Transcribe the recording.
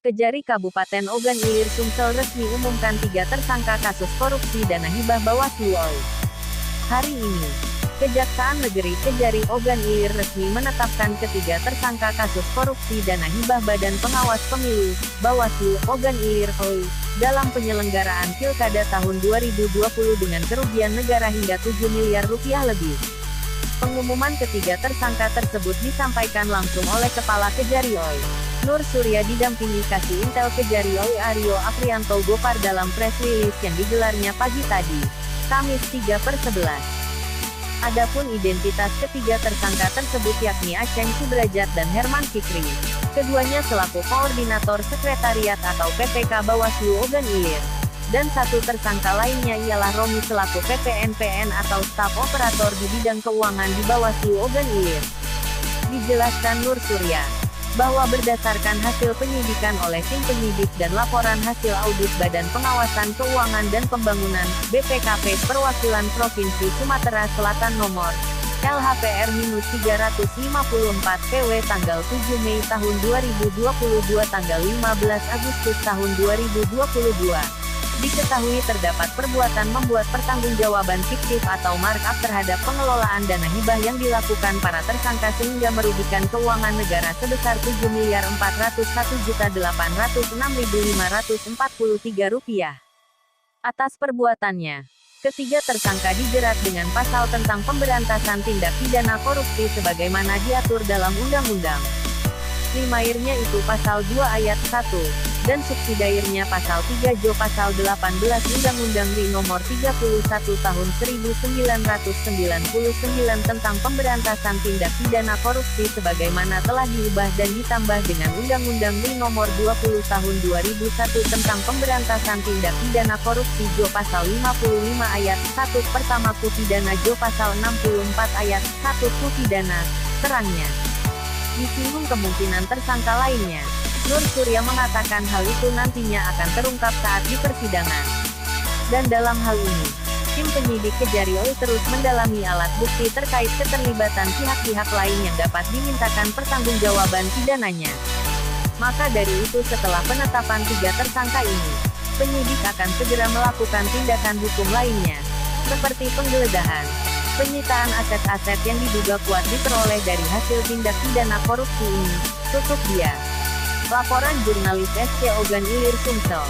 Kejari Kabupaten Ogan Ilir Sumsel resmi umumkan 3 tersangka kasus korupsi dana hibah Bawaslu OI. Hari ini, Kejaksaan Negeri Kejari Ogan Ilir resmi menetapkan ketiga tersangka kasus korupsi dana hibah Badan Pengawas Pemilu, Bawaslu, Ogan Ilir OI, dalam penyelenggaraan Pilkada tahun 2020 dengan kerugian negara hingga 7 miliar rupiah lebih. Pengumuman ketiga tersangka tersebut disampaikan langsung oleh Kepala Kejari OI, Nur Surya didampingi Kasih Intel Kejari OI Aryo Afrianto Gopar dalam press release yang digelarnya pagi tadi, Kamis 3/11. Adapun identitas ketiga tersangka tersebut yakni Aceng Sudrajat dan Herman Fikri. Keduanya selaku Koordinator Sekretariat atau PPK Bawaslu Ogan Ilir. Dan satu tersangka lainnya ialah Romi selaku PPNPN atau staf operator di bidang keuangan di Bawaslu Ogan Ilir. Dijelaskan Nur Surya, bahwa berdasarkan hasil penyidikan oleh tim penyidik dan laporan hasil audit Badan Pengawasan Keuangan dan Pembangunan, BPKP Perwakilan Provinsi Sumatera Selatan nomor LHPR-354 PW tanggal 7 Mei tahun 2022 tanggal 15 Agustus tahun 2022. Diketahui terdapat perbuatan membuat pertanggungjawaban fiktif atau markup terhadap pengelolaan dana hibah yang dilakukan para tersangka sehingga merugikan keuangan negara sebesar Rp7.401.806.543. Atas perbuatannya, ketiga tersangka dijerat dengan pasal tentang pemberantasan tindak pidana korupsi sebagaimana diatur dalam Undang-Undang. Primairnya itu Pasal 2 Ayat 1, dan subsidiarnya Pasal 3 Jo Pasal 18 Undang-Undang RI Nomor 31 Tahun 1999 tentang pemberantasan tindak pidana korupsi sebagaimana telah diubah dan ditambah dengan Undang-Undang RI Nomor 20 Tahun 2001 tentang pemberantasan tindak pidana korupsi Jo Pasal 55 Ayat 1 pertama Pidana Jo Pasal 64 Ayat 1 Pidana, terangnya. Disinggung kemungkinan tersangka lainnya. Nur Surya mengatakan hal itu nantinya akan terungkap saat di persidangan. Dan dalam hal ini, tim penyidik Kejari OI terus mendalami alat bukti terkait keterlibatan pihak-pihak lain yang dapat dimintakan pertanggungjawaban pidananya. Maka dari itu setelah penetapan 3 tersangka ini, penyidik akan segera melakukan tindakan hukum lainnya, seperti penggeledahan, penyitaan aset-aset yang diduga kuat diperoleh dari hasil tindak pidana korupsi ini, tutup dia. Laporan jurnalis SC Ogan Ilir Sumsel.